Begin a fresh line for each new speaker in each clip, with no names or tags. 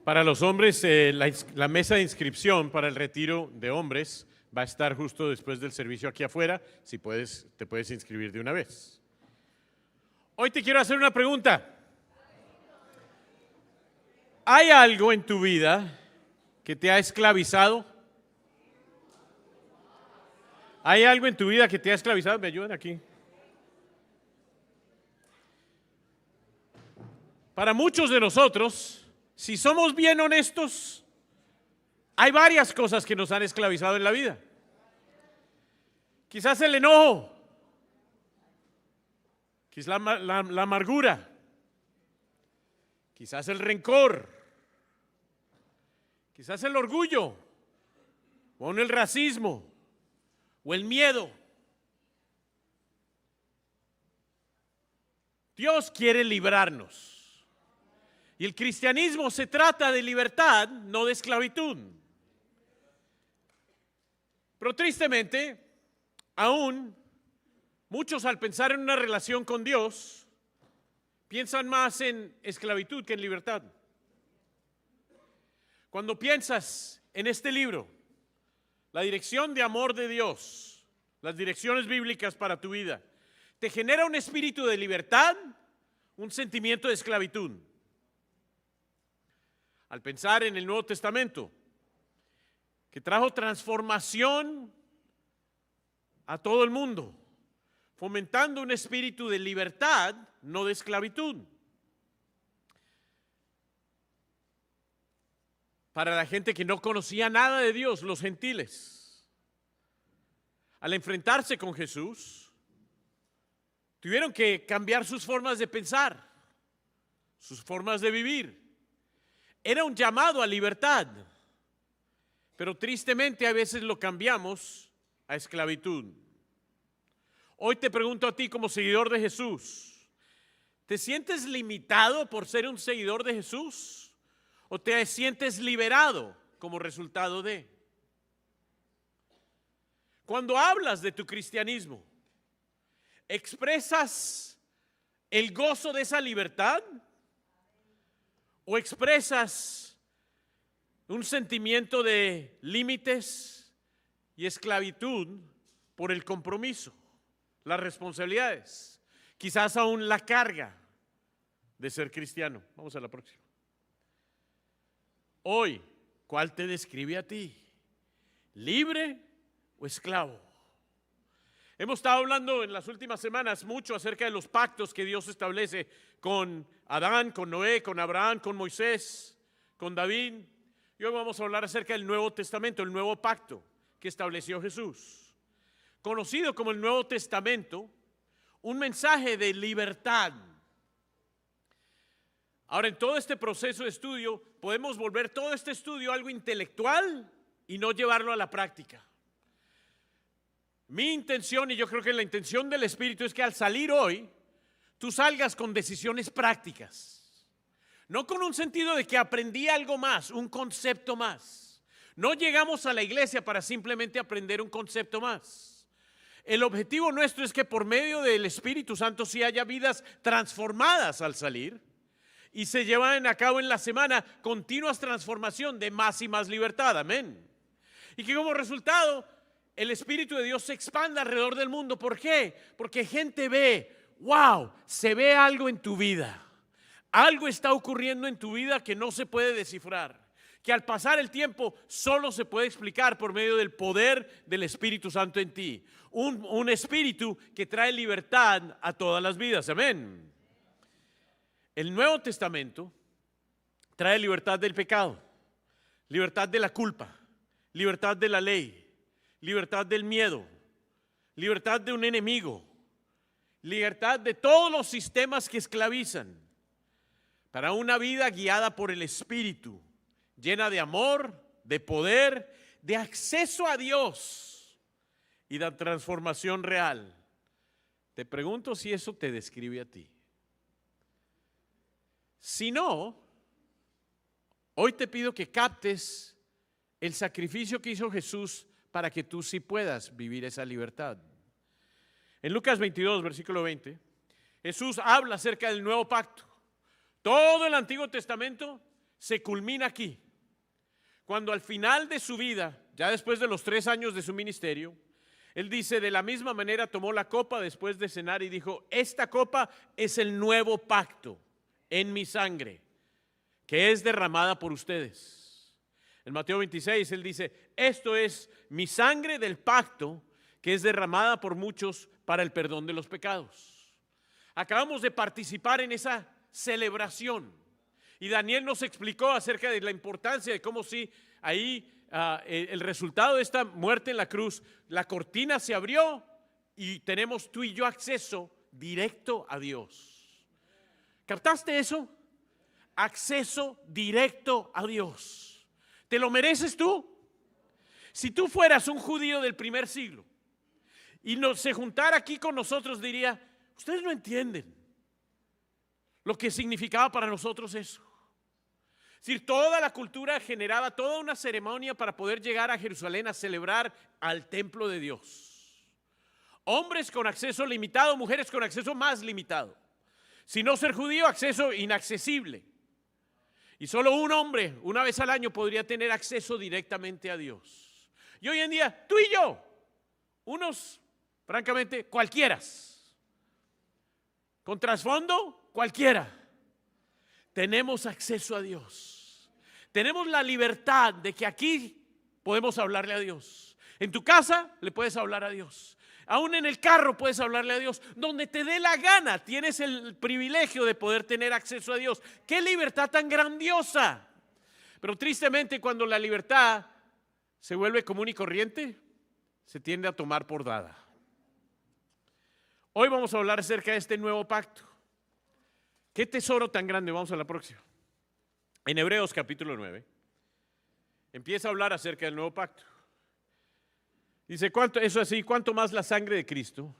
Para los hombres, la mesa de inscripción para el retiro de hombres va a estar justo después del servicio aquí afuera. Si puedes, te puedes inscribir de una vez. Hoy te quiero hacer una pregunta. ¿Hay algo en tu vida que te ha esclavizado? ¿Hay algo en tu vida que te ha esclavizado? ¿Me ayudan aquí? Para muchos de nosotros, si somos bien honestos, hay varias cosas que nos han esclavizado en la vida. Quizás el enojo, quizás la amargura, quizás el rencor, quizás el orgullo, o el racismo, o el miedo. Dios quiere librarnos. Y el cristianismo se trata de libertad, no de esclavitud. Pero tristemente, aún muchos al pensar en una relación con Dios, piensan más en esclavitud que en libertad. Cuando piensas en este libro, la dirección de amor de Dios, las direcciones bíblicas para tu vida, te genera un espíritu de libertad, un sentimiento de esclavitud. Al pensar en el Nuevo Testamento, que trajo transformación a todo el mundo, fomentando un espíritu de libertad, no de esclavitud. Para la gente que no conocía nada de Dios, los gentiles, al enfrentarse con Jesús, tuvieron que cambiar sus formas de pensar, sus formas de vivir. Era un llamado a libertad, pero tristemente a veces lo cambiamos a esclavitud. Hoy te pregunto a ti como seguidor de Jesús, ¿te sientes limitado por ser un seguidor de Jesús? ¿O te sientes liberado como resultado de? Cuando hablas de tu cristianismo, ¿expresas el gozo de esa libertad? ¿O expresas un sentimiento de límites y esclavitud por el compromiso, las responsabilidades, quizás aún la carga de ser cristiano? Vamos a la próxima. Hoy, ¿cuál te describe a ti? ¿Libre o esclavo? Hemos estado hablando en las últimas semanas mucho acerca de los pactos que Dios establece con Adán, con Noé, con Abraham, con Moisés, con David. Y hoy vamos a hablar acerca del Nuevo Testamento, el nuevo pacto que estableció Jesús. Conocido como el Nuevo Testamento, un mensaje de libertad. Ahora, en todo este proceso de estudio, podemos volver todo este estudio algo intelectual y no llevarlo a la práctica. Mi intención, y yo creo que la intención del Espíritu, es que al salir hoy, tú salgas con decisiones prácticas. No con un sentido de que aprendí algo más, un concepto más. No llegamos a la iglesia para simplemente aprender un concepto más. El objetivo nuestro es que por medio del Espíritu Santo sí haya vidas transformadas al salir y se llevan a cabo en la semana continuas transformación de más y más libertad. Amén. Y que como resultado el Espíritu de Dios se expanda alrededor del mundo. ¿Por qué? Porque gente ve, wow, se ve algo en tu vida. Algo está ocurriendo en tu vida que no se puede descifrar. Que al pasar el tiempo solo se puede explicar por medio del poder del Espíritu Santo en ti. Un espíritu que trae libertad a todas las vidas. Amén. El Nuevo Testamento trae libertad del pecado, libertad de la culpa, libertad de la ley, libertad del miedo, libertad de un enemigo, libertad de todos los sistemas que esclavizan, para una vida guiada por el Espíritu, llena de amor, de poder, de acceso a Dios y de transformación real. Te pregunto si eso te describe a ti. Si no, hoy te pido que captes el sacrificio que hizo Jesús para que tú sí puedas vivir esa libertad. En Lucas 22, versículo 20, Jesús habla acerca del nuevo pacto. Todo el Antiguo Testamento se culmina aquí, cuando al final de su vida, ya después de los 3 años de su ministerio, él dice, de la misma manera tomó la copa después de cenar y dijo, esta copa es el nuevo pacto en mi sangre, que es derramada por ustedes. En Mateo 26 él dice, esto es mi sangre del pacto, que es derramada por muchos para el perdón de los pecados. Acabamos de participar en esa celebración y Daniel nos explicó acerca de la importancia de cómo si ahí el resultado de esta muerte en la cruz, la cortina se abrió y tenemos tú y yo acceso directo a Dios. ¿Captaste eso? Acceso directo a Dios. ¿Te lo mereces tú? Si tú fueras un judío del primer siglo y se juntara aquí con nosotros, diría, ustedes no entienden lo que significaba para nosotros eso. Es decir, toda la cultura generaba toda una ceremonia para poder llegar a Jerusalén a celebrar al templo de Dios. Hombres con acceso limitado, mujeres con acceso más limitado. Si no ser judío, acceso inaccesible. Y solo un hombre, una vez al año, podría tener acceso directamente a Dios. Y hoy en día, tú y yo, unos, francamente, cualquieras. Con trasfondo, cualquiera. Tenemos acceso a Dios. Tenemos la libertad de que aquí podemos hablarle a Dios. En tu casa le puedes hablar a Dios. Aún en el carro puedes hablarle a Dios. Donde te dé la gana, tienes el privilegio de poder tener acceso a Dios. ¡Qué libertad tan grandiosa! Pero tristemente, cuando la libertad se vuelve común y corriente, se tiende a tomar por dada. Hoy vamos a hablar acerca de este nuevo pacto. ¡Qué tesoro tan grande! Vamos a la próxima. En Hebreos capítulo 9, empieza a hablar acerca del nuevo pacto. Dice, cuánto más la sangre de Cristo,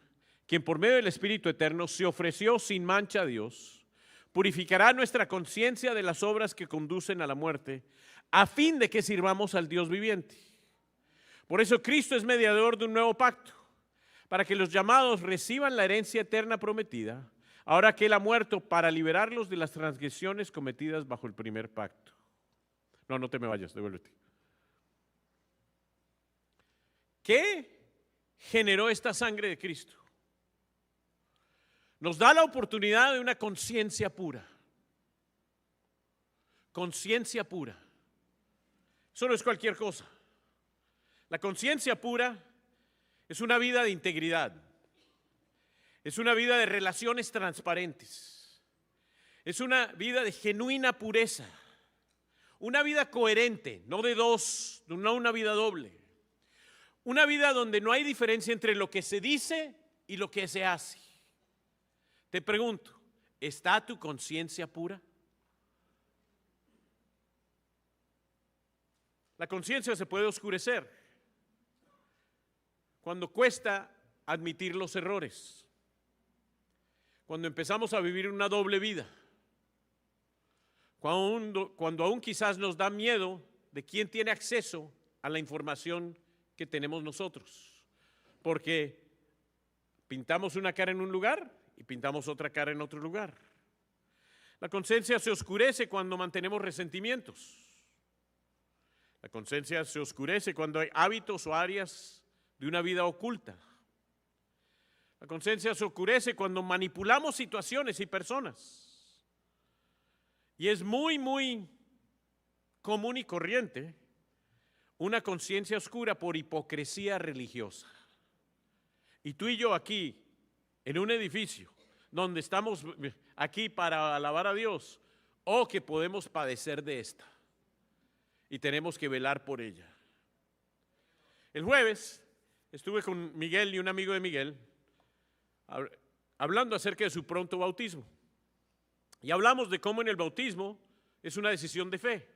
quien por medio del Espíritu Eterno se ofreció sin mancha a Dios, purificará nuestra conciencia de las obras que conducen a la muerte, a fin de que sirvamos al Dios viviente. Por eso Cristo es mediador de un nuevo pacto, para que los llamados reciban la herencia eterna prometida, ahora que Él ha muerto para liberarlos de las transgresiones cometidas bajo el primer pacto. No te me vayas, devuélvete. ¿Qué generó esta sangre de Cristo? Nos da la oportunidad de una conciencia pura. Conciencia pura. Eso no es cualquier cosa. La conciencia pura es una vida de integridad. Es una vida de relaciones transparentes. Es una vida de genuina pureza. Una vida coherente, no de dos, no una vida doble. Una vida donde no hay diferencia entre lo que se dice y lo que se hace. Te pregunto, ¿está tu conciencia pura? La conciencia se puede oscurecer cuando cuesta admitir los errores. Cuando empezamos a vivir una doble vida, cuando aún quizás nos da miedo de quién tiene acceso a la información que tenemos nosotros, porque pintamos una cara en un lugar y pintamos otra cara en otro lugar. La conciencia se oscurece cuando mantenemos resentimientos. La conciencia se oscurece cuando hay hábitos o áreas de una vida oculta. La conciencia se oscurece cuando manipulamos situaciones y personas. Y es muy, muy común y corriente una conciencia oscura por hipocresía religiosa. Y tú y yo aquí, en un edificio, donde estamos aquí para alabar a Dios, o que podemos padecer de esta. Y tenemos que velar por ella. El jueves estuve con Miguel y un amigo de Miguel, hablando acerca de su pronto bautismo. Y hablamos de cómo en el bautismo es una decisión de fe.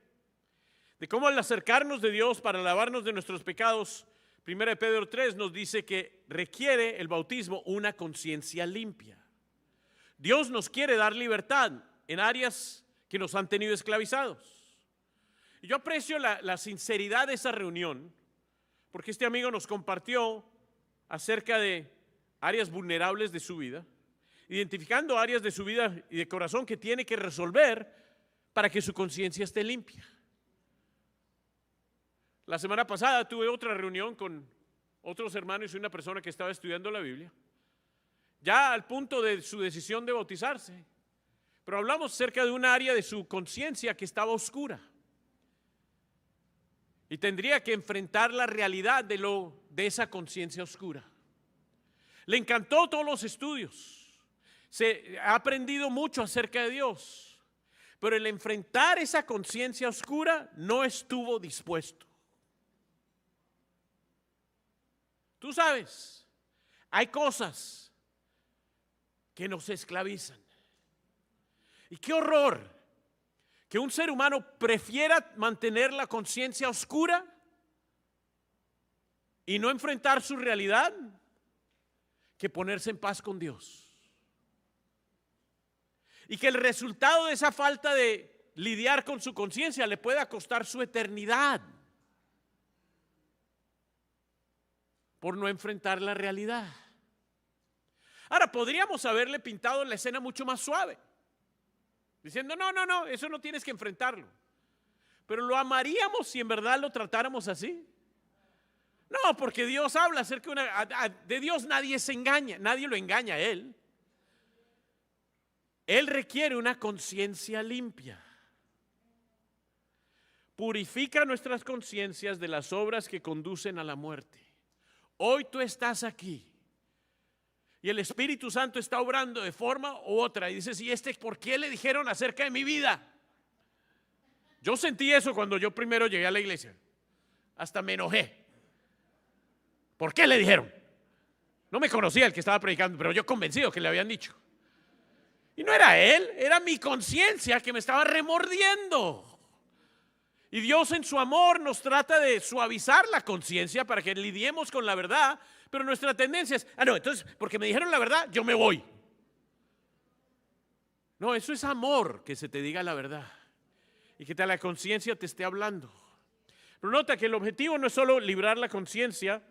De cómo al acercarnos de Dios para lavarnos de nuestros pecados, 1 Pedro 3 nos dice que requiere el bautismo una conciencia limpia. Dios nos quiere dar libertad en áreas que nos han tenido esclavizados. Y yo aprecio la sinceridad de esa reunión, porque este amigo nos compartió acerca de áreas vulnerables de su vida, identificando áreas de su vida y de corazón que tiene que resolver para que su conciencia esté limpia. La semana pasada tuve otra reunión con otros hermanos y una persona que estaba estudiando la Biblia, ya al punto de su decisión de bautizarse, pero hablamos acerca de un área de su conciencia que estaba oscura y tendría que enfrentar la realidad de esa conciencia oscura. Le encantó todos los estudios, ha aprendido mucho acerca de Dios, pero el enfrentar esa conciencia oscura no estuvo dispuesto. Tú sabes, hay cosas que nos esclavizan. Y qué horror que un ser humano prefiera mantener la conciencia oscura y no enfrentar su realidad que ponerse en paz con Dios. Y que el resultado de esa falta de lidiar con su conciencia le pueda costar su eternidad por no enfrentar la realidad. Ahora, podríamos haberle pintado la escena mucho más suave, diciendo, no, eso no tienes que enfrentarlo. Pero lo amaríamos si en verdad lo tratáramos así. No, porque Dios habla acerca de Dios nadie se engaña, nadie lo engaña a Él. Él requiere una conciencia limpia. Purifica nuestras conciencias de las obras que conducen a la muerte. Hoy tú estás aquí y el Espíritu Santo está obrando de forma u otra y dices, ¿y por qué le dijeron acerca de mi vida? Yo sentí eso cuando yo primero llegué a la iglesia. Hasta me enojé. ¿Por qué le dijeron? No me conocía el que estaba predicando, pero yo convencido que le habían dicho. Y no era él, era mi conciencia que me estaba remordiendo. Y Dios en su amor nos trata de suavizar la conciencia para que lidiemos con la verdad, pero nuestra tendencia es, no, entonces porque me dijeron la verdad, yo me voy. No, eso es amor, que se te diga la verdad y que la conciencia te esté hablando. Pero nota que el objetivo no es solo librar la conciencia.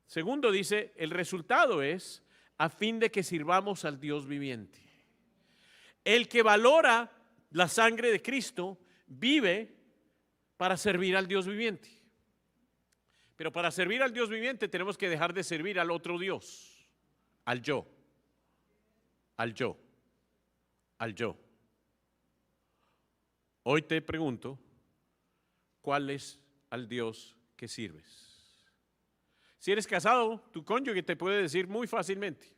Segundo, dice, el resultado es a fin de que sirvamos al Dios viviente. El que valora la sangre de Cristo vive para servir al Dios viviente. Pero para servir al Dios viviente tenemos que dejar de servir al otro Dios, al yo. Hoy te pregunto, ¿cuál es al Dios que sirves? Si eres casado, tu cónyuge te puede decir muy fácilmente.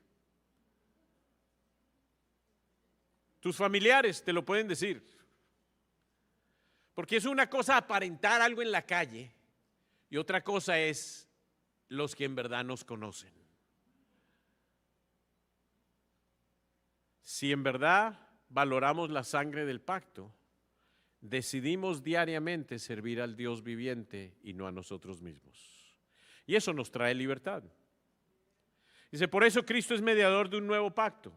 Tus familiares te lo pueden decir. Porque es una cosa aparentar algo en la calle y otra cosa es los que en verdad nos conocen. Si en verdad valoramos la sangre del pacto, decidimos diariamente servir al Dios viviente y no a nosotros mismos. Y eso nos trae libertad. Dice, por eso Cristo es mediador de un nuevo pacto,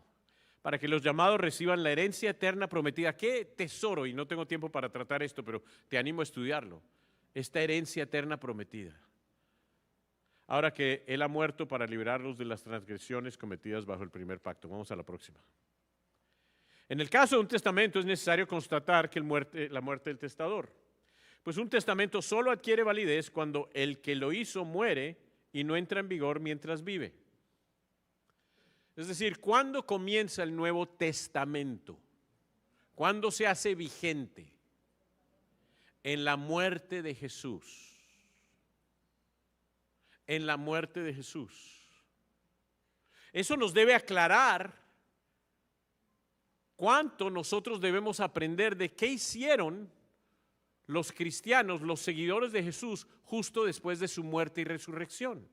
para que los llamados reciban la herencia eterna prometida. Qué tesoro, y no tengo tiempo para tratar esto, pero te animo a estudiarlo. Esta herencia eterna prometida. Ahora que Él ha muerto para librarlos de las transgresiones cometidas bajo el primer pacto. Vamos a la próxima. En el caso de un testamento es necesario constatar que la muerte del testador. Pues un testamento solo adquiere validez cuando el que lo hizo muere y no entra en vigor mientras vive. Es decir, ¿cuándo comienza el Nuevo Testamento? ¿Cuándo se hace vigente? En la muerte de Jesús. En la muerte de Jesús. Eso nos debe aclarar cuánto nosotros debemos aprender de qué hicieron los cristianos, los seguidores de Jesús, justo después de su muerte y resurrección.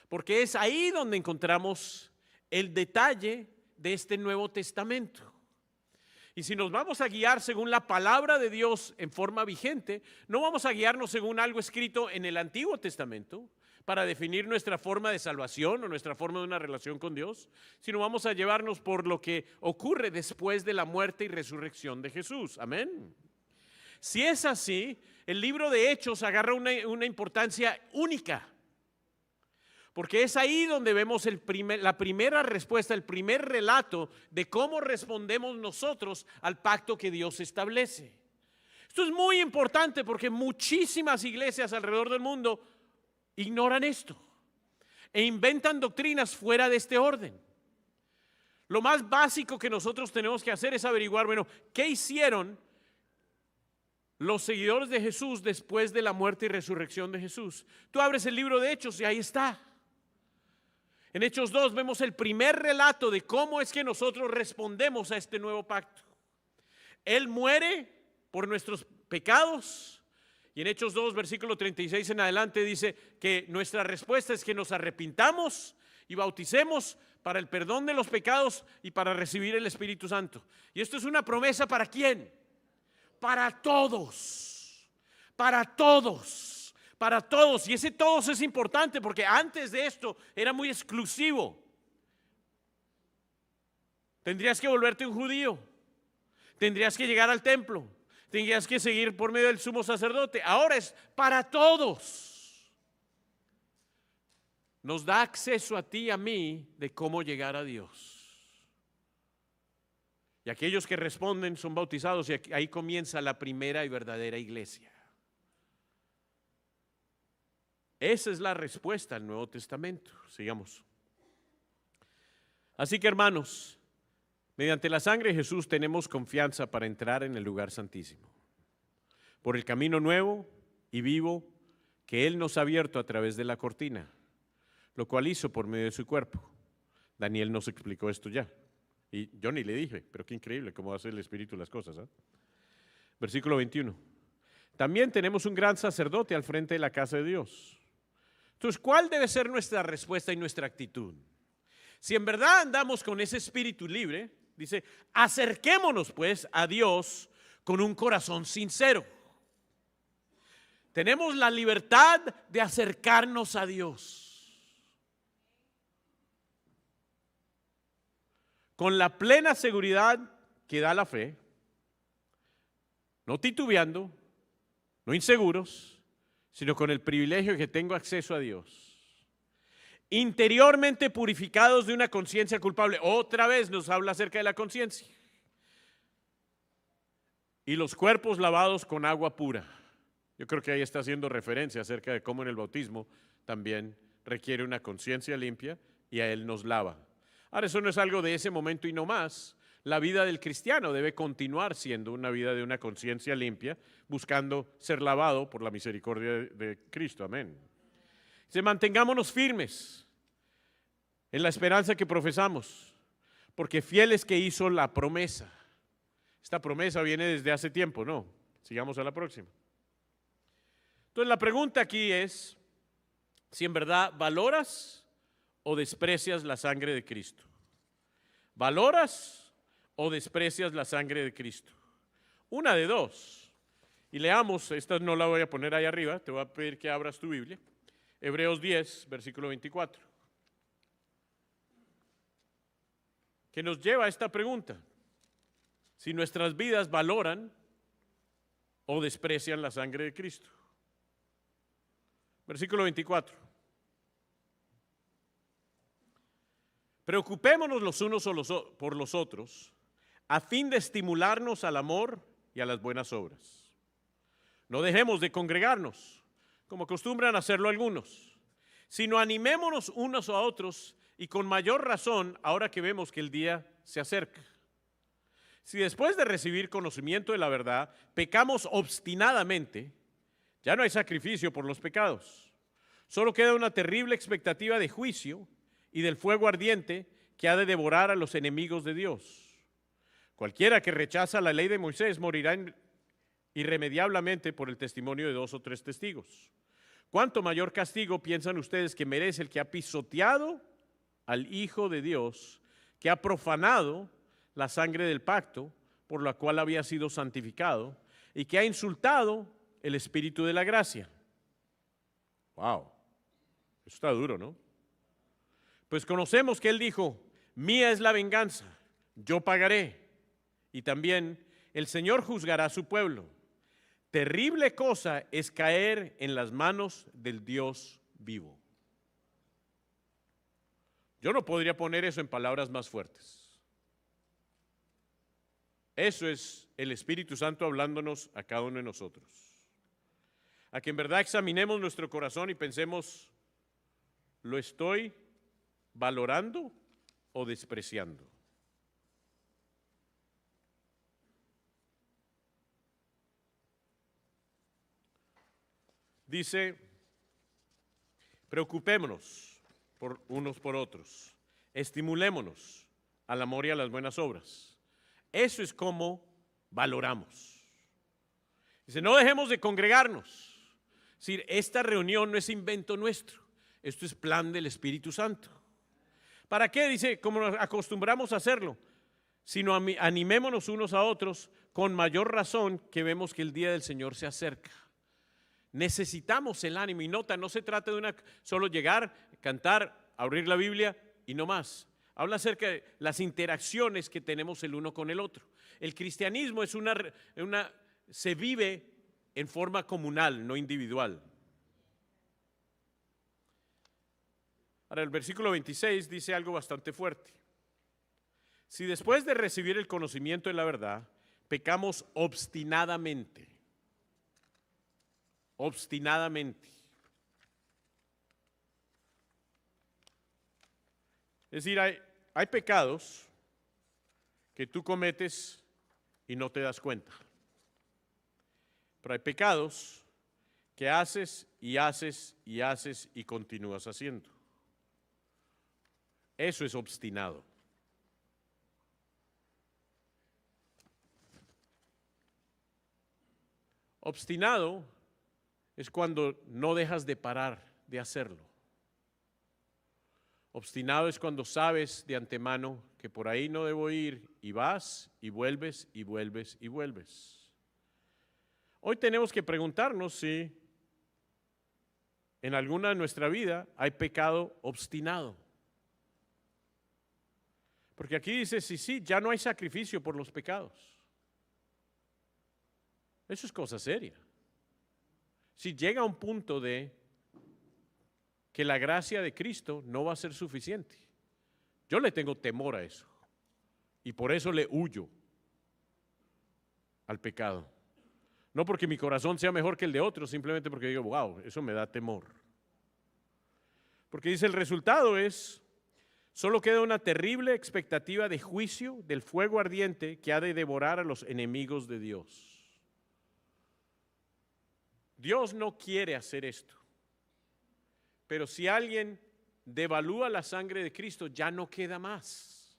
Porque es ahí donde encontramos el detalle de este Nuevo Testamento. Y si nos vamos a guiar según la palabra de Dios en forma vigente, no vamos a guiarnos según algo escrito en el Antiguo Testamento para definir nuestra forma de salvación o nuestra forma de una relación con Dios, sino vamos a llevarnos por lo que ocurre después de la muerte y resurrección de Jesús. Amén. Si es así, el libro de Hechos agarra una importancia única. porque es ahí donde vemos la primera respuesta, el primer relato de cómo respondemos nosotros al pacto que Dios establece. Esto es muy importante porque muchísimas iglesias alrededor del mundo ignoran esto e inventan doctrinas fuera de este orden. Lo más básico que nosotros tenemos que hacer es averiguar, bueno, ¿qué hicieron los seguidores de Jesús después de la muerte y resurrección de Jesús? Tú abres el libro de Hechos y ahí está. En Hechos 2 vemos el primer relato de cómo es que nosotros respondemos a este nuevo pacto. Él muere por nuestros pecados. Y en Hechos 2, versículo 36 en adelante dice que nuestra respuesta es que nos arrepintamos y bauticemos para el perdón de los pecados y para recibir el Espíritu Santo. Y esto es una promesa ¿para quién? Para todos, para todos, para todos. Y ese todos es importante porque antes de esto era muy exclusivo. Tendrías que volverte un judío, tendrías que llegar al templo, tendrías que seguir por medio del sumo sacerdote. Ahora es para todos. Nos da acceso a ti y a mí de cómo llegar a Dios. Y aquellos que responden son bautizados y ahí comienza la primera y verdadera iglesia. Esa es la respuesta al Nuevo Testamento. Sigamos. Así que, hermanos, mediante la sangre de Jesús tenemos confianza para entrar en el lugar santísimo, por el camino nuevo y vivo que Él nos ha abierto a través de la cortina, lo cual hizo por medio de su cuerpo. Daniel nos explicó esto ya. Y yo ni le dije, pero qué increíble cómo hace el Espíritu las cosas. Versículo 21. También tenemos un gran sacerdote al frente de la casa de Dios. Entonces, ¿cuál debe ser nuestra respuesta y nuestra actitud? Si en verdad andamos con ese espíritu libre, dice, acerquémonos pues a Dios con un corazón sincero. Tenemos la libertad de acercarnos a Dios con la plena seguridad que da la fe, no titubeando, no inseguros, sino con el privilegio de que tengo acceso a Dios. Interiormente purificados de una conciencia culpable. Otra vez nos habla acerca de la conciencia. Y los cuerpos lavados con agua pura. Yo creo que ahí está haciendo referencia acerca de cómo en el bautismo también requiere una conciencia limpia y a Él nos lava. Ahora, eso no es algo de ese momento y no más. La vida del cristiano debe continuar siendo una vida de una conciencia limpia, buscando ser lavado por la misericordia de Cristo. Amén. Mantengámonos firmes en la esperanza que profesamos, porque fiel es que hizo la promesa. Esta promesa viene desde hace tiempo, ¿no? Sigamos a la próxima. Entonces la pregunta aquí es si en verdad valoras o desprecias la sangre de Cristo. ¿Valoras o desprecias la sangre de Cristo? Una de dos. Y leamos, esta no la voy a poner ahí arriba, te voy a pedir que abras tu Biblia. Hebreos 10, versículo 24. Que nos lleva a esta pregunta. Si nuestras vidas valoran o desprecian la sangre de Cristo. Versículo 24. Preocupémonos los unos por los otros, a fin de estimularnos al amor y a las buenas obras. No dejemos de congregarnos, como acostumbran hacerlo algunos, sino animémonos unos a otros y con mayor razón ahora que vemos que el día se acerca. Si después de recibir conocimiento de la verdad pecamos obstinadamente, ya no hay sacrificio por los pecados. Solo queda una terrible expectativa de juicio y del fuego ardiente que ha de devorar a los enemigos de Dios. Cualquiera que rechaza la ley de Moisés morirá irremediablemente por el testimonio de 2 o 3 testigos. ¿Cuánto mayor castigo piensan ustedes que merece el que ha pisoteado al Hijo de Dios, que ha profanado la sangre del pacto por la cual había sido santificado y que ha insultado el Espíritu de la gracia? Wow, eso está duro, ¿no? Pues conocemos que Él dijo, mía es la venganza, yo pagaré. Y también el Señor juzgará a su pueblo. Terrible cosa es caer en las manos del Dios vivo. Yo no podría poner eso en palabras más fuertes. Eso es el Espíritu Santo hablándonos a cada uno de nosotros. A que en verdad examinemos nuestro corazón y pensemos, ¿lo estoy valorando o despreciando? Dice, preocupémonos por unos por otros, estimulémonos al amor y a las buenas obras. Eso es como valoramos. Dice, no dejemos de congregarnos. Es decir, esta reunión no es invento nuestro, esto es plan del Espíritu Santo. ¿Para qué? Dice, como nos acostumbramos a hacerlo, sino animémonos unos a otros con mayor razón que vemos que el día del Señor se acerca. Necesitamos el ánimo y nota, no se trata de solo llegar, cantar, abrir la Biblia y no más. Habla acerca de las interacciones que tenemos el uno con el otro. El cristianismo es se vive en forma comunal, no individual. Ahora el versículo 26 dice algo bastante fuerte. Si después de recibir el conocimiento de la verdad, pecamos obstinadamente. Es decir, hay pecados que tú cometes y no te das cuenta. Pero hay pecados que haces y haces y haces y continúas haciendo. Eso es obstinado. Obstinado es cuando no dejas de parar de hacerlo. Obstinado es cuando sabes de antemano que por ahí no debo ir y vas y vuelves y vuelves y vuelves. Hoy tenemos que preguntarnos si en alguna de nuestra vida hay pecado obstinado. Porque aquí dice, sí, ya no hay sacrificio por los pecados. Eso es cosa seria. Si llega a un punto de que la gracia de Cristo no va a ser suficiente. Yo le tengo temor a eso. Y por eso le huyo al pecado. No porque mi corazón sea mejor que el de otros, simplemente porque digo, wow, eso me da temor. Porque dice, el resultado es, solo queda una terrible expectativa de juicio del fuego ardiente que ha de devorar a los enemigos de Dios. Dios no quiere hacer esto. Pero si alguien devalúa la sangre de Cristo, ya no queda más.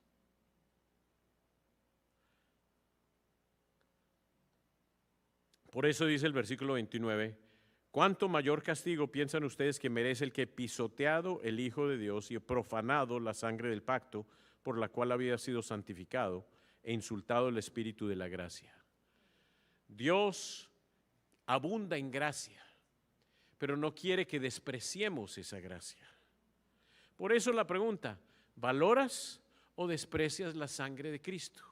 Por eso dice el versículo 29, ¿cuánto mayor castigo piensan ustedes que merece el que pisoteado el Hijo de Dios y profanado la sangre del pacto por la cual había sido santificado e insultado el Espíritu de la gracia? Dios abunda en gracia, pero no quiere que despreciemos esa gracia. Por eso la pregunta, ¿valoras o desprecias la sangre de Cristo?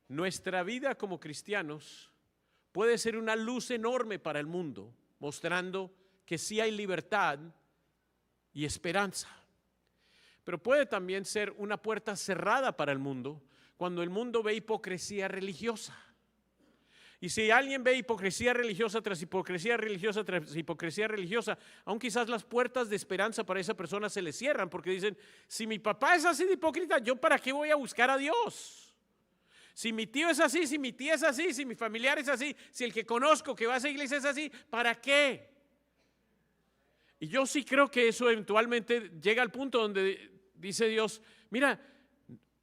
Nuestra vida como cristianos puede ser una luz enorme para el mundo, mostrando que sí hay libertad y esperanza. Pero puede también ser una puerta cerrada para el mundo cuando el mundo ve hipocresía religiosa. Y si alguien ve hipocresía religiosa tras hipocresía religiosa tras hipocresía religiosa, aún quizás las puertas de esperanza para esa persona se le cierran porque dicen, si mi papá es así de hipócrita, ¿yo para qué voy a buscar a Dios? Si mi tío es así, si mi tía es así, si mi familiar es así, si el que conozco que va a esa iglesia es así, ¿para qué? Y yo sí creo que eso eventualmente llega al punto donde dice Dios, mira,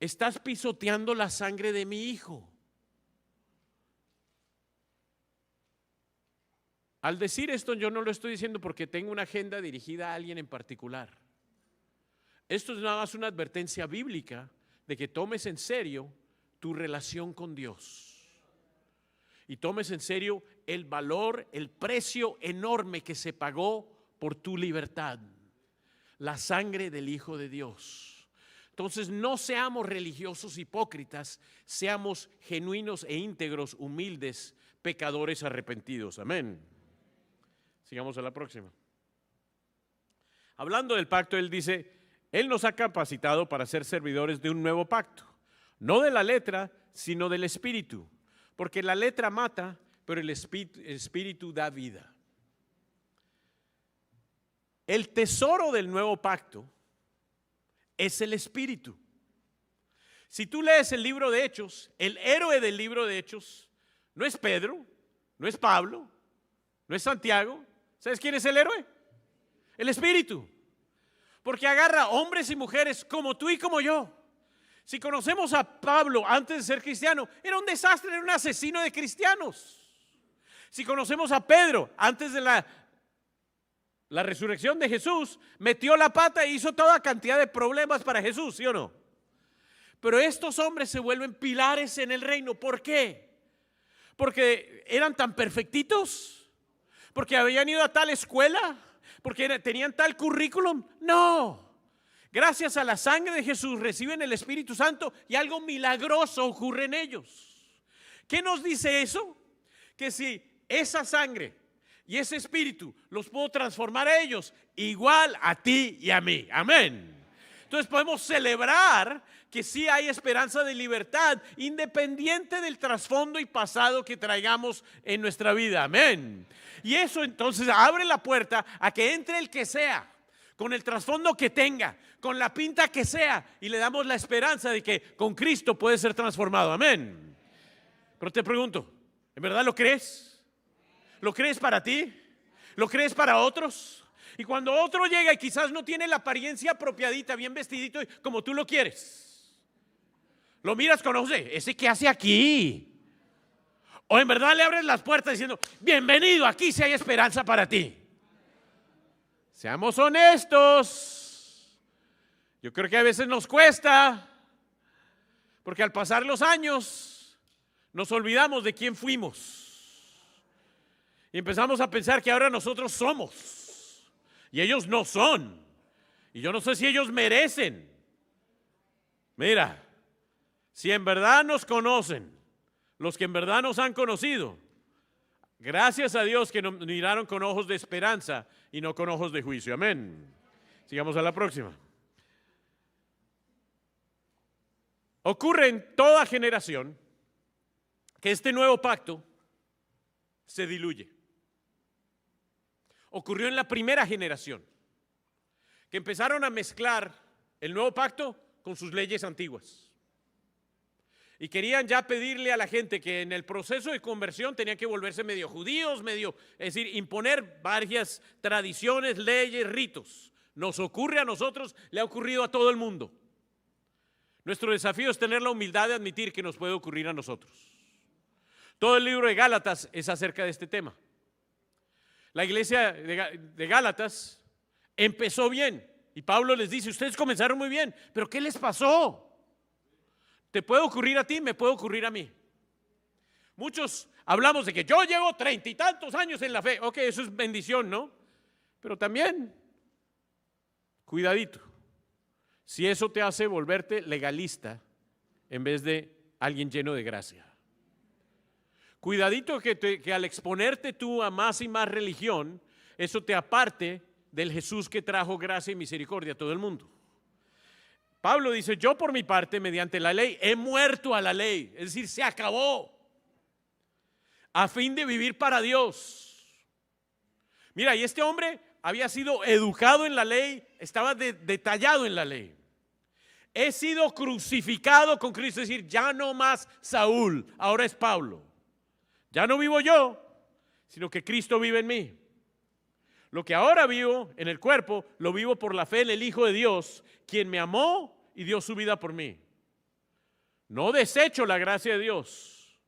estás pisoteando la sangre de mi hijo. Al decir esto yo no lo estoy diciendo porque tengo una agenda dirigida a alguien en particular. Esto es nada más una advertencia bíblica de que tomes en serio tu relación con Dios. Y tomes en serio el valor, el precio enorme que se pagó por tu libertad. La sangre del Hijo de Dios. Entonces no seamos religiosos hipócritas, seamos genuinos e íntegros, humildes, pecadores arrepentidos. Amén. Sigamos a la próxima. Hablando del pacto, él dice, Él nos ha capacitado para ser servidores de un nuevo pacto, no de la letra, sino del Espíritu, porque la letra mata, pero el Espíritu da vida. El tesoro del nuevo pacto es el Espíritu. Si tú lees el libro de Hechos, el héroe del libro de Hechos no es Pedro, no es Pablo, no es Santiago. ¿Sabes quién es el héroe? El Espíritu. Porque agarra hombres y mujeres como tú y como yo. Si conocemos a Pablo antes de ser cristiano, era un desastre, era un asesino de cristianos. Si conocemos a Pedro antes de la resurrección de Jesús, metió la pata e hizo toda cantidad de problemas para Jesús, ¿sí o no? Pero estos hombres se vuelven pilares en el reino. ¿Por qué? Porque eran tan perfectitos, porque habían ido a tal escuela, porque tenían tal currículum. No, gracias a la sangre de Jesús reciben el Espíritu Santo y algo milagroso ocurre en ellos. ¿Qué nos dice eso? Que si esa sangre y ese Espíritu los puedo transformar a ellos, igual a ti y a mí. Amén. Entonces podemos celebrar que sí hay esperanza de libertad, independiente del trasfondo y pasado que traigamos en nuestra vida. Amén. Y eso entonces abre la puerta a que entre el que sea, con el trasfondo que tenga, con la pinta que sea, y le damos la esperanza de que con Cristo puede ser transformado. Amén. Pero te pregunto, ¿en verdad lo crees? ¿Lo crees para ti? ¿Lo crees para otros? Y cuando otro llega y quizás no tiene la apariencia apropiadita, bien vestidito como tú lo quieres, lo miras con ojos de, ¿ese qué hace aquí? O en verdad le abres las puertas diciendo, bienvenido, aquí sí hay esperanza para ti. Seamos honestos. Yo creo que a veces nos cuesta, porque al pasar los años nos olvidamos de quién fuimos. Y empezamos a pensar que ahora nosotros somos y ellos no son. Y yo no sé si ellos merecen. Mira, si en verdad nos conocen, los que en verdad nos han conocido, gracias a Dios que nos miraron con ojos de esperanza y no con ojos de juicio. Amén. Sigamos a la próxima. Ocurre en toda generación que este nuevo pacto se diluye. Ocurrió en la primera generación, que empezaron a mezclar el nuevo pacto con sus leyes antiguas. Y querían ya pedirle a la gente que en el proceso de conversión tenían que volverse medio judíos, es decir, imponer varias tradiciones, leyes, ritos. Nos ocurre a nosotros, le ha ocurrido a todo el mundo. Nuestro desafío es tener la humildad de admitir que nos puede ocurrir a nosotros. Todo el libro de Gálatas es acerca de este tema. La iglesia de Gálatas empezó bien y Pablo les dice, ustedes comenzaron muy bien, pero ¿qué les pasó? Te puede ocurrir a ti, me puede ocurrir a mí. Muchos hablamos de que yo llevo 30 y tantos años en la fe. Ok, eso es bendición, ¿no? Pero también, cuidadito, si eso te hace volverte legalista en vez de alguien lleno de gracia. Cuidadito que al exponerte tú a más y más religión, eso te aparte del Jesús que trajo gracia y misericordia a todo el mundo. Pablo dice, yo por mi parte, mediante la ley, he muerto a la ley, es decir, se acabó, a fin de vivir para Dios. Mira, y este hombre había sido educado en la ley, estaba detallado en la ley. He sido crucificado con Cristo, es decir, ya no más Saúl, ahora es Pablo. Ya no vivo yo, sino que Cristo vive en mí. Lo que ahora vivo en el cuerpo, lo vivo por la fe en el Hijo de Dios, quien me amó y dio su vida por mí. No desecho la gracia de Dios.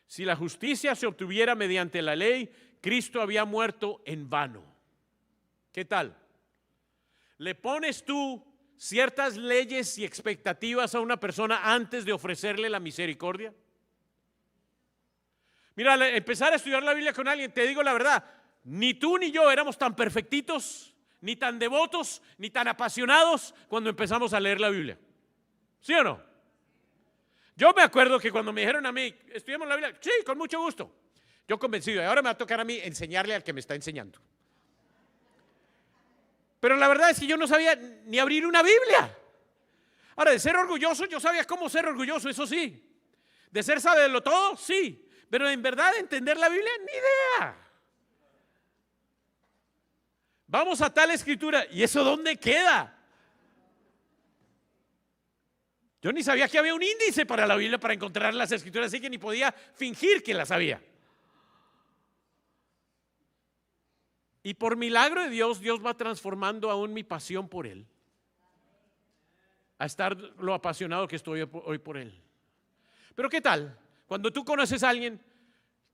Si la justicia se obtuviera mediante la ley, Cristo había muerto en vano. ¿Qué tal? ¿Le pones tú ciertas leyes y expectativas a una persona antes de ofrecerle la misericordia? Mira, empezar a estudiar la Biblia con alguien, te digo la verdad, ni tú ni yo éramos tan perfectitos, ni tan devotos, ni tan apasionados cuando empezamos a leer la Biblia. ¿Sí o no? Yo me acuerdo que cuando me dijeron a mí, estudiamos la Biblia, sí, con mucho gusto. Yo convencido, y ahora me va a tocar a mí enseñarle al que me está enseñando. Pero la verdad es que yo no sabía ni abrir una Biblia. Ahora, de ser orgulloso, yo sabía cómo ser orgulloso, eso sí. De ser saberlo todo, sí. Pero en verdad entender la Biblia, ni idea. Vamos a tal escritura, ¿y eso dónde queda? Yo ni sabía que había un índice para la Biblia para encontrar las escrituras, así que ni podía fingir que las sabía. Y por milagro de Dios, Dios va transformando aún mi pasión por Él, a estar lo apasionado que estoy hoy por Él. Pero ¿qué tal? Cuando tú conoces a alguien,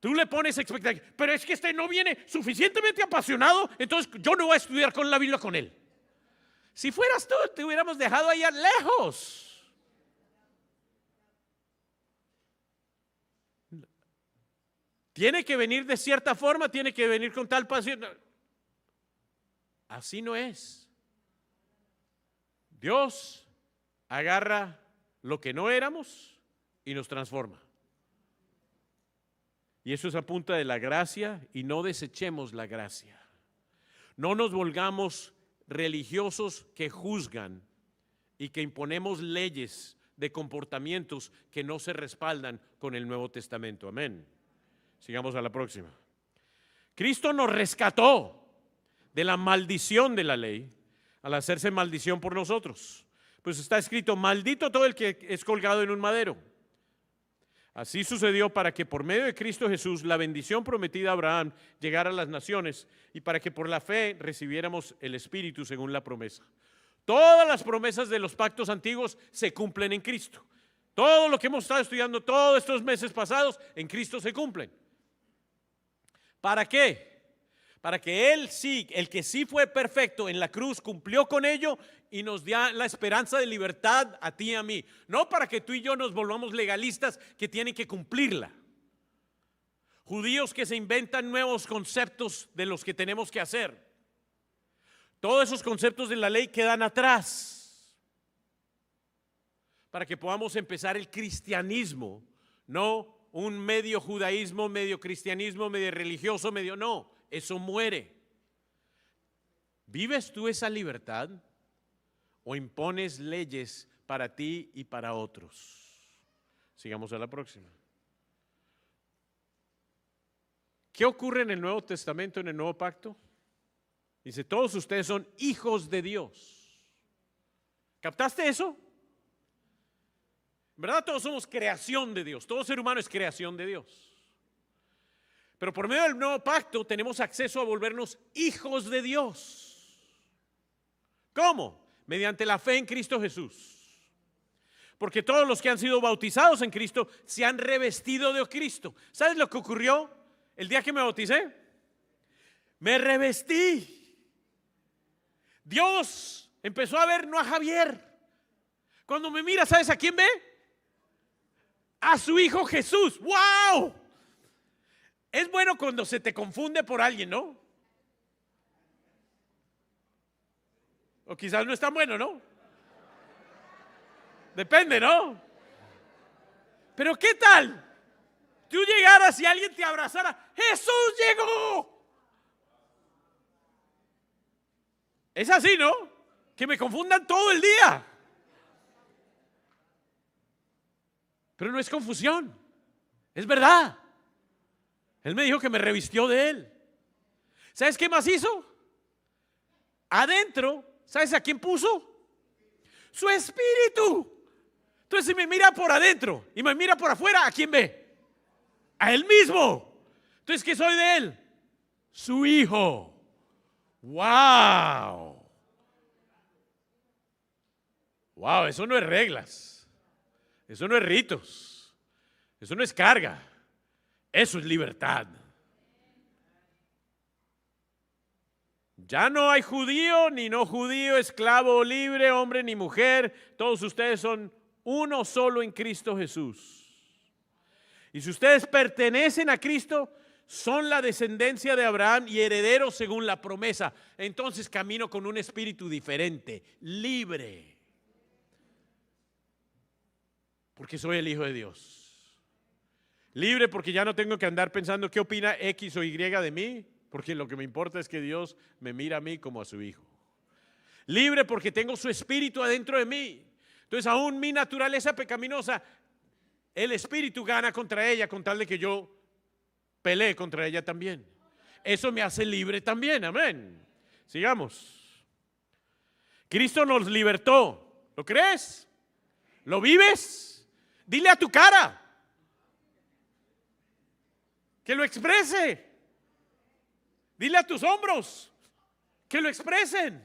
tú le pones expectativa, pero es que este no viene suficientemente apasionado, entonces yo no voy a estudiar con la Biblia con él. Si fueras tú, te hubiéramos dejado allá lejos. Tiene que venir de cierta forma, tiene que venir con tal pasión. Así no es. Dios agarra lo que no éramos y nos transforma. Y eso es a punta de la gracia, y no desechemos la gracia. No nos volvamos religiosos que juzgan y que imponemos leyes de comportamientos que no se respaldan con el Nuevo Testamento. Amén. Sigamos a la próxima. Cristo nos rescató de la maldición de la ley al hacerse maldición por nosotros. Pues está escrito: maldito todo el que es colgado en un madero. Así sucedió para que por medio de Cristo Jesús la bendición prometida a Abraham llegara a las naciones, y para que por la fe recibiéramos el Espíritu según la promesa. Todas las promesas de los pactos antiguos se cumplen en Cristo. Todo lo que hemos estado estudiando todos estos meses pasados, en Cristo se cumplen. ¿Para qué? Para que Él sí, el que sí fue perfecto en la cruz, cumplió con ello y nos da la esperanza de libertad a ti y a mí. No para que tú y yo nos volvamos legalistas que tienen que cumplirla. Judíos que se inventan nuevos conceptos de los que tenemos que hacer. Todos esos conceptos de la ley quedan atrás. Para que podamos empezar el cristianismo, no un medio judaísmo, medio cristianismo, medio religioso, medio no. Eso muere. ¿Vives tú esa libertad o impones leyes para ti y para otros? Sigamos a la próxima. ¿Qué ocurre en el Nuevo Testamento, en el Nuevo Pacto? Dice: todos ustedes son hijos de Dios. ¿Captaste eso? En verdad todos somos creación de Dios. Todo ser humano es creación de Dios. Pero por medio del nuevo pacto tenemos acceso a volvernos hijos de Dios. ¿Cómo? Mediante la fe en Cristo Jesús. Porque todos los que han sido bautizados en Cristo se han revestido de Cristo. ¿Sabes lo que ocurrió el día que me bauticé? Me revestí. Dios empezó a ver no a Javier. Cuando me mira, ¿sabes a quién ve? A su Hijo Jesús. ¡Wow! Es bueno cuando se te confunde por alguien, ¿no? O quizás no es tan bueno, ¿no? Depende, ¿no? Pero ¿qué tal? Tú llegaras y alguien te abrazara. ¡Jesús llegó! Es así, ¿no? Que me confundan todo el día. Pero no es confusión, es verdad. Él me dijo que me revistió de Él. ¿Sabes qué más hizo? Adentro, ¿sabes a quién puso? Su espíritu. Entonces, si me mira por adentro y me mira por afuera, ¿a quién ve? A Él mismo. Entonces, ¿qué soy de Él? Su hijo. ¡Wow! ¡Wow! Eso no es reglas. Eso no es ritos. Eso no es carga. Eso es libertad. Ya no hay judío ni no judío, esclavo o libre, hombre ni mujer. Todos ustedes son uno solo en Cristo Jesús. Y si ustedes pertenecen a Cristo, son la descendencia de Abraham y herederos según la promesa. Entonces camino con un espíritu diferente, libre. Porque soy el Hijo de Dios. Libre porque ya no tengo que andar pensando qué opina X o Y de mí, porque lo que me importa es que Dios me mira a mí como a su hijo. Libre porque tengo su espíritu adentro de mí. Entonces aún mi naturaleza pecaminosa, el espíritu gana contra ella con tal de que yo pelee contra ella también. Eso me hace libre también, amén. Sigamos. Cristo nos libertó. ¿Lo crees? ¿Lo vives? Dile a tu cara que lo exprese. Dile a tus hombros que lo expresen.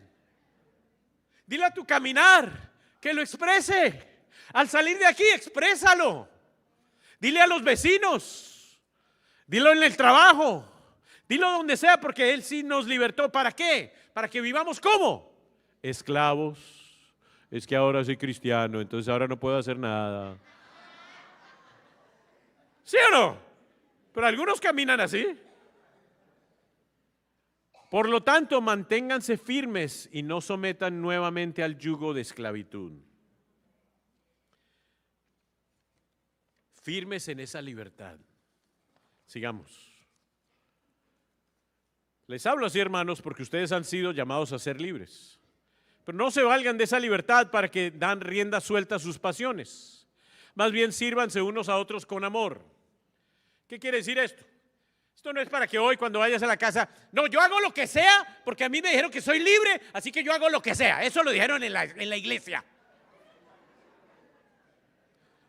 Dile a tu caminar que lo exprese. Al salir de aquí, exprésalo. Dile a los vecinos. Dilo en el trabajo. Dilo donde sea, porque Él sí nos libertó. ¿Para qué? Para que vivamos ¿cómo? Esclavos. Es que ahora soy cristiano, entonces ahora no puedo hacer nada. ¿Sí o no? Pero algunos caminan así. Por lo tanto, manténganse firmes y no sometan nuevamente al yugo de esclavitud. Firmes en esa libertad. Sigamos. Les hablo así, hermanos, porque ustedes han sido llamados a ser libres. Pero no se valgan de esa libertad para que dan rienda suelta a sus pasiones. Más bien sírvanse unos a otros con amor. ¿Qué quiere decir esto? Esto no es para que hoy cuando vayas a la casa, no, yo hago lo que sea porque a mí me dijeron que soy libre, así que yo hago lo que sea. Eso lo dijeron en la iglesia.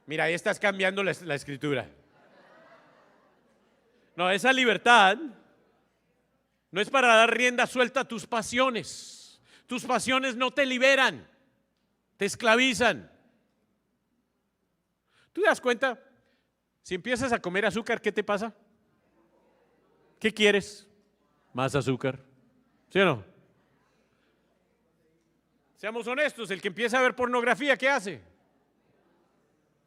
Mira, ahí estás cambiando la escritura. No, esa libertad no es para dar rienda suelta a tus pasiones. Tus pasiones no te liberan, te esclavizan. ¿Tú te das cuenta? Si empiezas a comer azúcar, ¿qué te pasa? ¿Qué quieres? Más azúcar. ¿Sí o no? Seamos honestos, el que empieza a ver pornografía, ¿qué hace?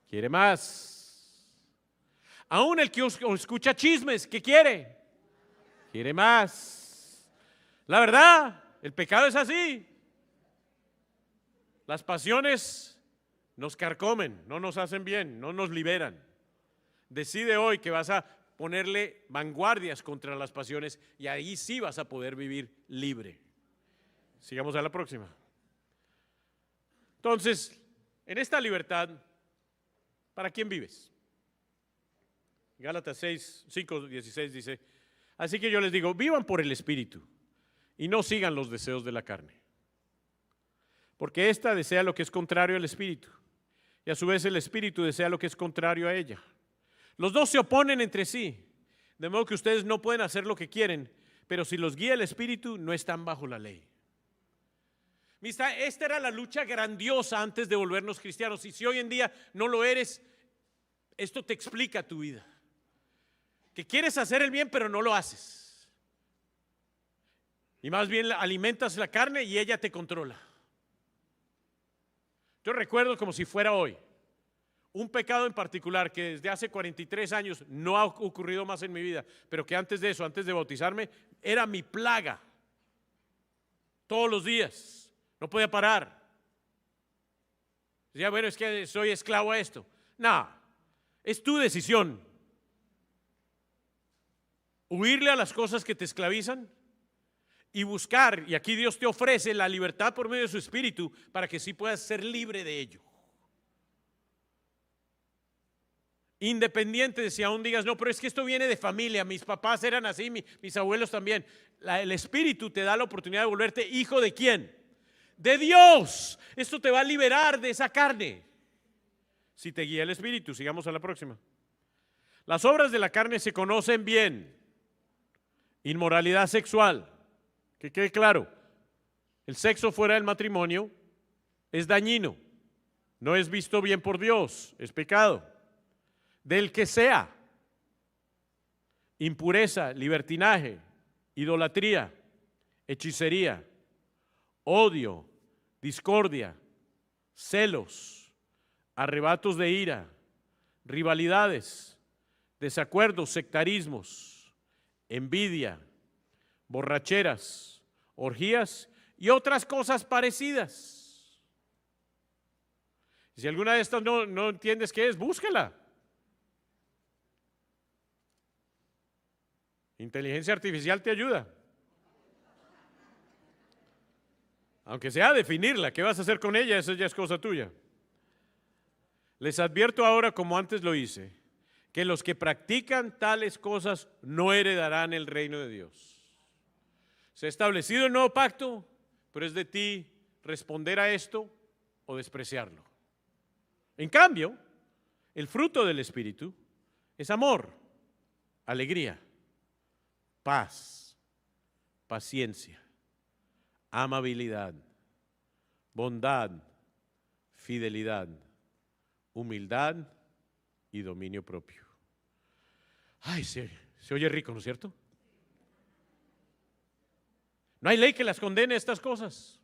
Quiere más. Aún el que escucha chismes, ¿qué quiere? Quiere más. La verdad, el pecado es así. Las pasiones nos carcomen, no nos hacen bien, no nos liberan. Decide hoy que vas a ponerle vanguardias contra las pasiones y ahí sí vas a poder vivir libre. Sigamos a la próxima. Entonces, en esta libertad, ¿para quién vives? Gálatas 5:16 dice, así que yo les digo, vivan por el Espíritu y no sigan los deseos de la carne. Porque ésta desea lo que es contrario al Espíritu y a su vez el Espíritu desea lo que es contrario a ella. Los dos se oponen entre sí, de modo que ustedes no pueden hacer lo que quieren, pero si los guía el Espíritu, no están bajo la ley. Esta era la lucha grandiosa antes de volvernos cristianos. Y si hoy en día no lo eres, esto te explica tu vida. Que quieres hacer el bien, pero no lo haces. Y más bien alimentas la carne y ella te controla. Yo recuerdo como si fuera hoy. Un pecado en particular que desde hace 43 años no ha ocurrido más en mi vida, pero que antes de eso, antes de bautizarme, era mi plaga. Todos los días, no podía parar. Decía, bueno, es que soy esclavo a esto. No, es tu decisión. Huirle a las cosas que te esclavizan y buscar, y aquí Dios te ofrece la libertad por medio de su Espíritu para que sí puedas ser libre de ello. Independiente de si aún digas, no, pero es que esto viene de familia, mis papás eran así, mis abuelos también. El Espíritu te da la oportunidad de volverte hijo de ¿quién? De Dios. Esto te va a liberar de esa carne. Si te guía el Espíritu, sigamos a la próxima. Las obras de la carne se conocen bien. Inmoralidad sexual, que quede claro, el sexo fuera del matrimonio es dañino, no es visto bien por Dios, es pecado. Del que sea, impureza, libertinaje, idolatría, hechicería, odio, discordia, celos, arrebatos de ira, rivalidades, desacuerdos, sectarismos, envidia, borracheras, orgías y otras cosas parecidas. Si alguna de estas no entiendes qué es, búscala. Inteligencia artificial te ayuda. Aunque sea definirla, ¿qué vas a hacer con ella? Eso ya es cosa tuya. Les advierto ahora, como antes lo hice, que los que practican tales cosas no heredarán el reino de Dios. Se ha establecido el nuevo pacto, pero es de ti responder a esto o despreciarlo. En cambio, el fruto del Espíritu es amor, alegría, paz, paciencia, amabilidad, bondad, fidelidad, humildad y dominio propio. Ay, se oye rico, ¿no es cierto? No hay ley que las condene a estas cosas.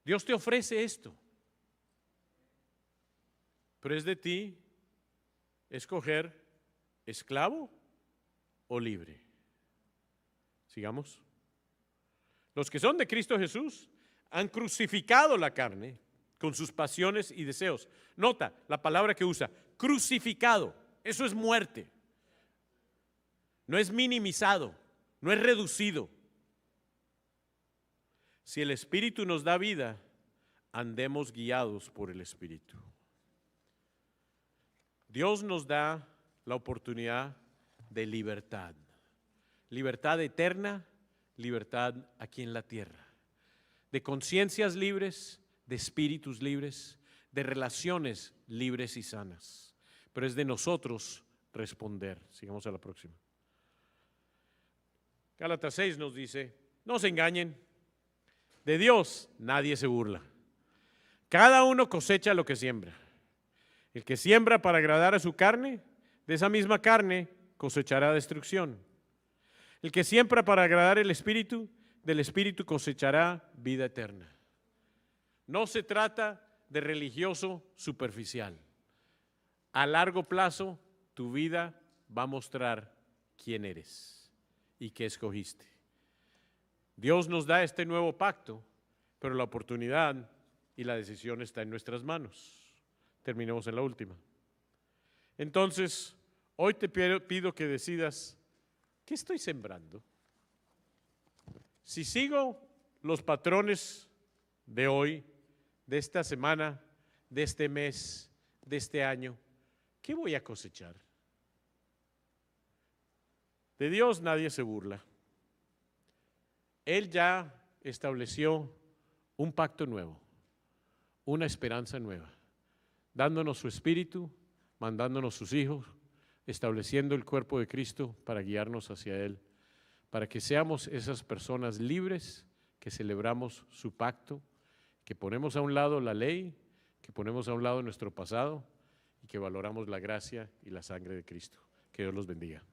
Dios te ofrece esto, pero es de ti escoger esclavo o libre. Sigamos. Los que son de Cristo Jesús han crucificado la carne con sus pasiones y deseos. Nota la palabra que usa, crucificado. Eso es muerte. No es minimizado, no es reducido. Si el Espíritu nos da vida, andemos guiados por el Espíritu. Dios nos da la oportunidad de libertad. Libertad eterna, libertad aquí en la tierra. De conciencias libres, de espíritus libres, de relaciones libres y sanas. Pero es de nosotros responder. Sigamos a la próxima. Gálatas 6 nos dice, no se engañen, de Dios nadie se burla. Cada uno cosecha lo que siembra. El que siembra para agradar a su carne, de esa misma carne cosechará destrucción. El que siembra para agradar el Espíritu, del Espíritu cosechará vida eterna. No se trata de religioso superficial. A largo plazo, tu vida va a mostrar quién eres y qué escogiste. Dios nos da este nuevo pacto, pero la oportunidad y la decisión está en nuestras manos. Terminemos en la última. Entonces, hoy te pido que decidas, ¿qué estoy sembrando? Si sigo los patrones de hoy, de esta semana, de este mes, de este año, ¿qué voy a cosechar? De Dios nadie se burla. Él ya estableció un pacto nuevo, una esperanza nueva, dándonos su Espíritu, mandándonos sus hijos, estableciendo el cuerpo de Cristo para guiarnos hacia Él, para que seamos esas personas libres que celebramos su pacto, que ponemos a un lado la ley, que ponemos a un lado nuestro pasado y que valoramos la gracia y la sangre de Cristo. Que Dios los bendiga.